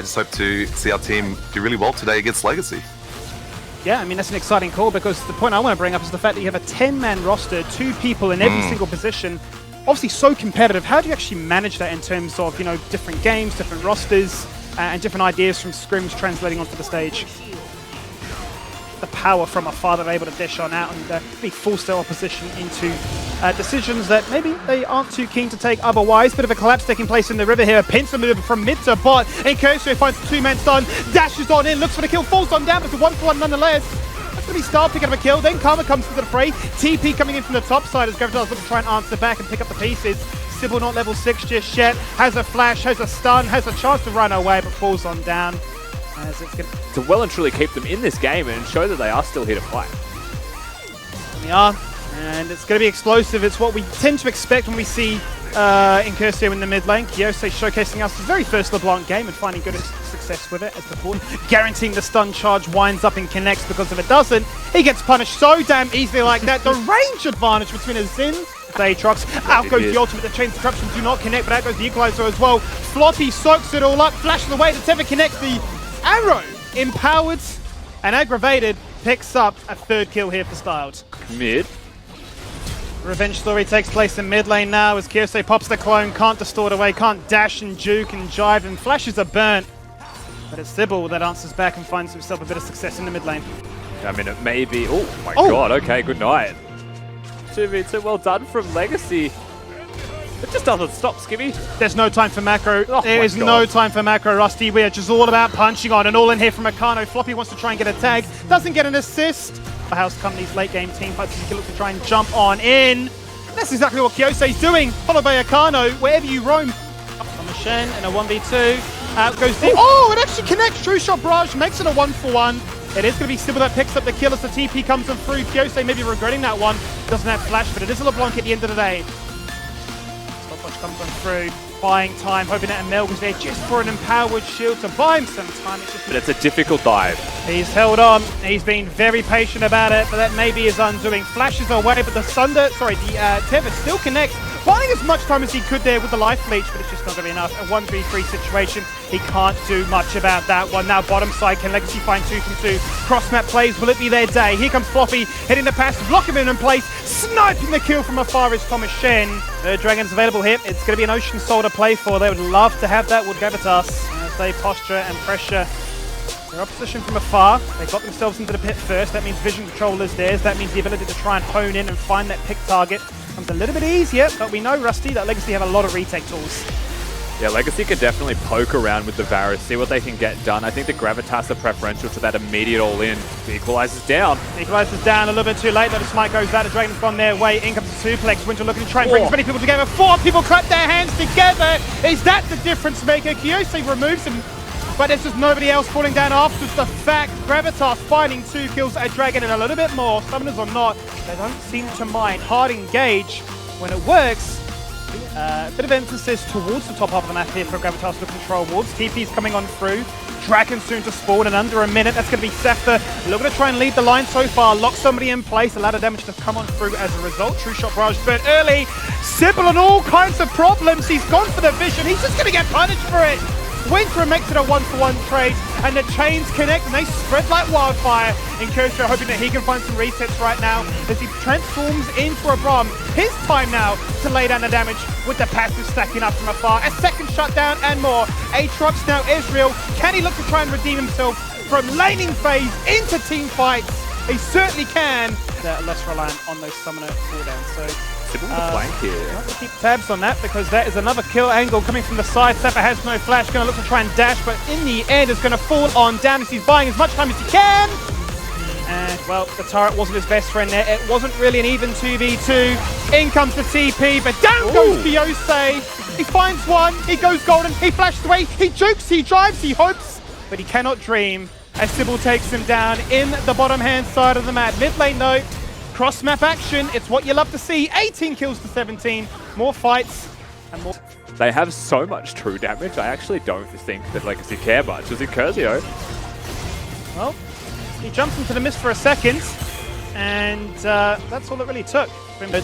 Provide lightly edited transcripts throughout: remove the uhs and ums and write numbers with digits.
just hope to see our team do really well today against Legacy. Yeah, I mean, that's an exciting call because the point I want to bring up is the fact that you have a 10-man roster, 2 people in every single position. Obviously so competitive. How do you actually manage that in terms of, you know, different games, different rosters, and different ideas from scrims translating onto the stage? The power from afar that they're able to dish on out and really force their opposition into decisions that maybe they aren't too keen to take otherwise. Bit of a collapse taking place in the river here. A pincer move from mid to bot. Incursio finds the 2-man stun, dashes on in, looks for the kill, falls on down, but it's a 1-for-1 nonetheless. That's going to be Star picking up a kill. Then Karma comes into the fray. TP coming in from the top side as Gravitas looks to try and answer back and pick up the pieces. Sybil not level 6 just yet. Has a flash, has a stun, has a chance to run away, but falls on down. As it's going to well and truly keep them in this game and show that they are still here to play. They are, and it's going to be explosive. It's what we tend to expect when we see Incursio in the mid lane. Kyose showcasing us his very first LeBlanc game and finding good success with it as the pawn. Guaranteeing the stun charge winds up and connects, because if it doesn't, he gets punished so damn easily like that. The range advantage between a Xin Aatrox. Out goes the ultimate, the chain disruptions do not connect, but out goes the equalizer as well. Floppy soaks it all up, flashes away, the Tether connects, the arrow empowered and aggravated picks up a 3rd kill here for Styled. Mid. Revenge story takes place in mid lane now as Kyose pops the clone, can't distort away, can't dash and juke and jive, and flashes are burnt. But it's Sybil that answers back and finds himself a bit of success in the mid lane. I mean, it may be... Oh my god, okay, good night. 2v2, well done from Legacy. It just doesn't stop, Skibby. There's no time for macro. Oh there is no time for macro, Rusty. We are just all about punching on, and all in here from Akano. Floppy wants to try and get a tag, doesn't get an assist. The House Company's late game team fights, he looks to try and jump on in. That's exactly what Kyose's doing, followed by Akano, wherever you roam. Up on the Shen in a 1v2. Out goes the... Oh, it actually connects. True Shot Barrage makes it a 1-for-1. It is going to be Sybil that picks up the kill as the TP comes on through. Kyose maybe regretting that one. Doesn't have flash, but it is a LeBlanc at the end of the day. Stopwatch comes on through, buying time, hoping that Amel was there just for an empowered shield to buy him some time. But it's a difficult dive. He's held on. He's been very patient about it, but that maybe is undoing. Flashes away, but the Tether still connects. Buying as much time as he could there with the life leech, but it's just not going to be enough. A 1v3 situation, he can't do much about that one. Now bottom side, can Legacy find 2 from 2? Cross map plays, will it be their day? Here comes Floppy, hitting the pass, blocking him in place, sniping the kill from afar is Thomas Shen. Dragon's available here. It's going to be an Ocean Soul to play for. They would love to have that with Gravitas. As they posture and pressure their opposition from afar. They got themselves into the pit first. That means vision control is theirs. That means the ability to try and hone in and find that pick target comes a little bit easier, but we know, Rusty, that Legacy have a lot of retake tools. Yeah, Legacy can definitely poke around with the Varus, see what they can get done. I think the Gravitas are preferential to that immediate all-in. The equalizer's down. The equalizer's down a little bit too late, though the smite goes out. The Dragon's gone their way. In comes the suplex. Winter looking to try and bring as many people together. 4 people clap their hands together. Is that the difference maker? Kyose removes him, but there's just nobody else falling down afterwards. The fact Gravitas finding 2 kills at Dragon and a little bit more. Summoners or not, they don't seem to mind. Hard engage when it works. A bit of emphasis towards the top half of the map here for Gravitas to control wards. TP's coming on through. Dragon soon to spawn in under a minute. That's going to be Sefta looking to try and lead the line so far. Lock somebody in place. A lot of damage to come on through as a result. True Shot Barrage burnt early. Sybil on all kinds of problems. He's gone for the vision. He's just going to get punished for it. Winter makes it a 1-for-1 trade, and the chains connect and they spread like wildfire. Incursio hoping that he can find some resets right now as he transforms into a Braum. His time now to lay down the damage with the passive stacking up from afar. A second shutdown and more. Aatrox now Ezreal. Can he look to try and redeem himself from laning phase into team fights? He certainly can. They're less reliant on those summoner cooldowns. So Sybil with the flank here. I have to keep tabs on that because that is another kill angle coming from the side. Sapper has no flash, going to look to try and dash, but in the end is going to fall on down as he's buying as much time as he can. And, well, the turret wasn't his best friend there. It wasn't really an even 2v2. In comes the TP, but down goes Kyose. He finds one, he goes golden, he flashes away, he jukes, he drives, he hopes, but he cannot dream as Sybil takes him down in the bottom hand side of the map. Mid lane though, cross map action, it's what you love to see. 18 kills to 17, more fights and more. They have so much true damage, I actually don't think that Legacy care much. Is it Curzio? Well, he jumps into the mist for a second, And that's all it really took.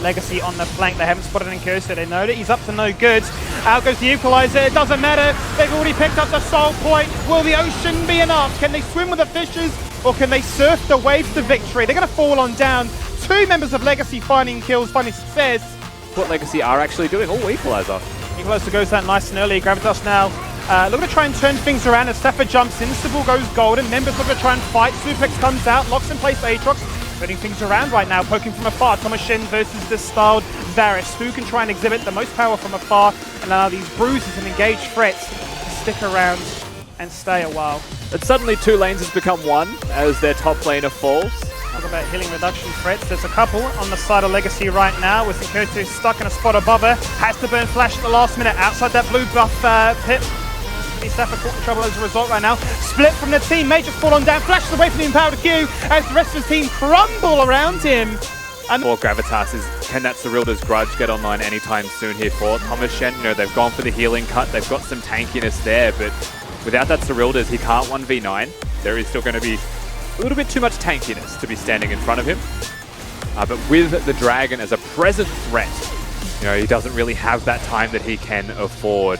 Legacy on the flank, they haven't spotted Incursor, they know that he's up to no good. Out goes the Equalizer, it doesn't matter, they've already picked up the soul point. Will the ocean be enough? Can they swim with the fishes, or can they surf the waves to victory? They're going to fall on down. 2 members of Legacy finding kills, finding success. What Legacy are actually doing? Oh, Equalizer. Equalizer goes out nice and early, Gravitas now looking to try and turn things around as Safa jumps in, Sybil goes golden, members looking to try and fight, Suplex comes out, locks in place Aatrox. Putting things around right now, poking from afar. Thomas Shen versus the styled Varus. Who can try and exhibit the most power from afar and allow these bruises and engaged threats to stick around and stay a while. And suddenly 2 lanes has become 1 as their top laner falls. Talk about healing reduction threats. There's a couple on the side of Legacy right now with Incursor stuck in a spot above her. Has to burn flash at the last minute outside that blue buff pit. Safa caught in trouble as a result right now. Split from the team, may just fall on down, flashes away from the empowered Q as the rest of his team crumble around him. And for Gravitas is, can that Cyrilda's Grudge get online anytime soon here for Thomas Shen? You know, they've gone for the healing cut, they've got some tankiness there, but without that Cyrilda's, he can't 1v9. There is still going to be a little bit too much tankiness to be standing in front of him. But with the Dragon as a present threat, you know, he doesn't really have that time that he can afford.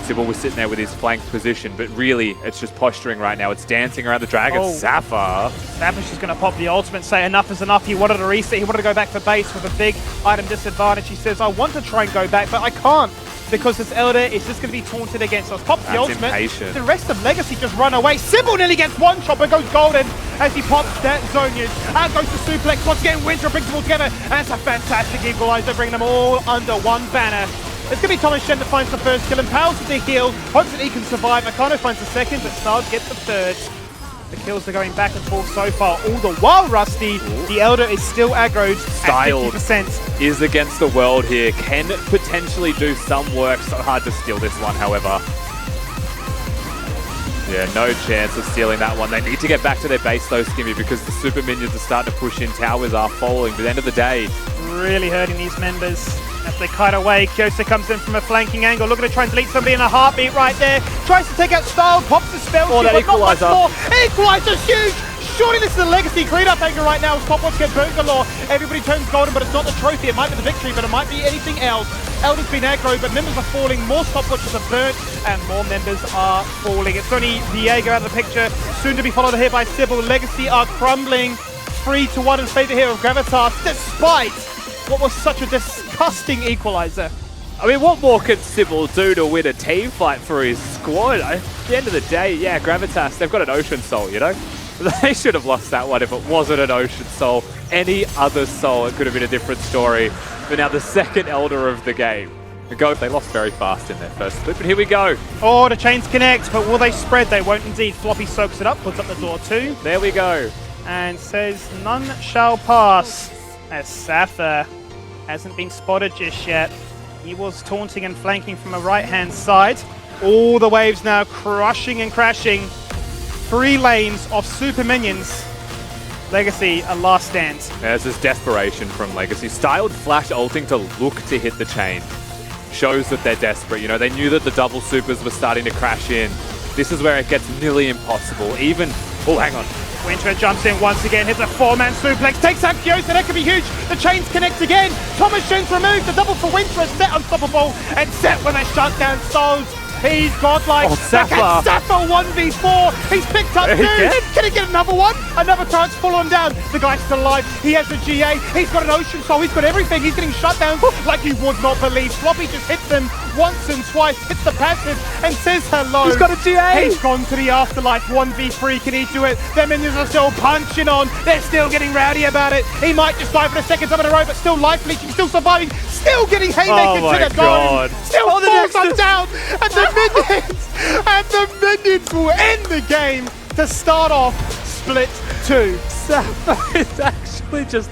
Sybil was sitting there with his flanked position, but really, it's just posturing right now. It's dancing around the Dragon. Oh. Safa. Safa's just going to pop the ultimate, say enough is enough. He wanted to reset, he wanted to go back for base with a big item disadvantage. He says, I want to try and go back, but I can't because this Elder is just going to be taunted against us. Pops the ultimate. Impatient. The rest of Legacy just run away. Sybil nearly gets one shot, but goes golden as he pops that Zonias. Out goes the Suplex. Once again, Winter brings them all together. And it's a fantastic Equalizer, bringing them all under one banner. It's going to be Thomas Shen that finds the first kill, and Powell's with the heal, hopes that he can survive. Nakano finds the second, but Stars gets the third. The kills are going back and forth so far. All the while, Rusty, the Elder is still aggroed Styled at 50%. Is against the world here. Can potentially do some work. So hard to steal this one, however. Yeah, no chance of stealing that one. They need to get back to their base though, Skimmy, because the super minions are starting to push in. Towers are falling. But at the end of the day, really hurting these members. As they kite away, Kyosa comes in from a flanking angle, looking to try and delete somebody in a heartbeat right there. Tries to take out Style, pops the spell, that but not much Equalizer. more. Equalizer's huge! Surely this is a Legacy clean-up angle right now as Topwatch get burnt galore. Everybody turns golden, but it's not the trophy. It might be the victory, but it might be anything else. Elder's been aggro, but members are falling. More Stopwatches are burnt, and more members are falling. It's only Diego out of the picture, soon to be followed here by Sybil. Legacy are crumbling 3-1 in favour here of Gravitas, despite what was such a disgusting Equalizer. I mean, what more could Sybil do to win a team fight for his squad? At the end of the day, yeah, Gravitas, they've got an Ocean Soul, you know? They should have lost that one if it wasn't an Ocean Soul. Any other soul, it could have been a different story. But now the second Elder of the game. They lost very fast in their first split, but here we go. Oh, the chains connect, but will they spread? They won't indeed. Floppy soaks it up, puts up the door too. There we go. And says, none shall pass. As Safa hasn't been spotted just yet. He was taunting and flanking from a right-hand side. All the waves now crushing and crashing. 3 lanes of super minions. Legacy, a last stand. There's this desperation from Legacy. Styled flash ulting to look to hit the chain. Shows that they're desperate. You know, they knew that the double supers were starting to crash in. This is where it gets nearly impossible. Even, oh, hang on. Winter jumps in once again, hits a 4-man suplex, takes out Kyosa, that could be huge. The chains connect again. Thomas Shen's removed, the double for Winter is set unstoppable, and set with a shutdown Souls. He's godlike. Oh, Safa. Safa 1v4. He's picked up 2. Can he get another one? Another chance, full on down. The guy's still alive. He has a GA. He's got an Ocean Soul. He's got everything. He's getting shut down like you would not believe. Floppy just hits him once and twice, hits the passive, and says hello. He's got a GA. He's gone to the afterlife. 1v3. Can he do it? Their minions are still punching on. They're still getting rowdy about it. He might just die for the second time in a row, but still life leeching, still surviving, still getting haymakers to the dome. Still falls on down. And the minions will end the game to start off Split 2. Safa is actually just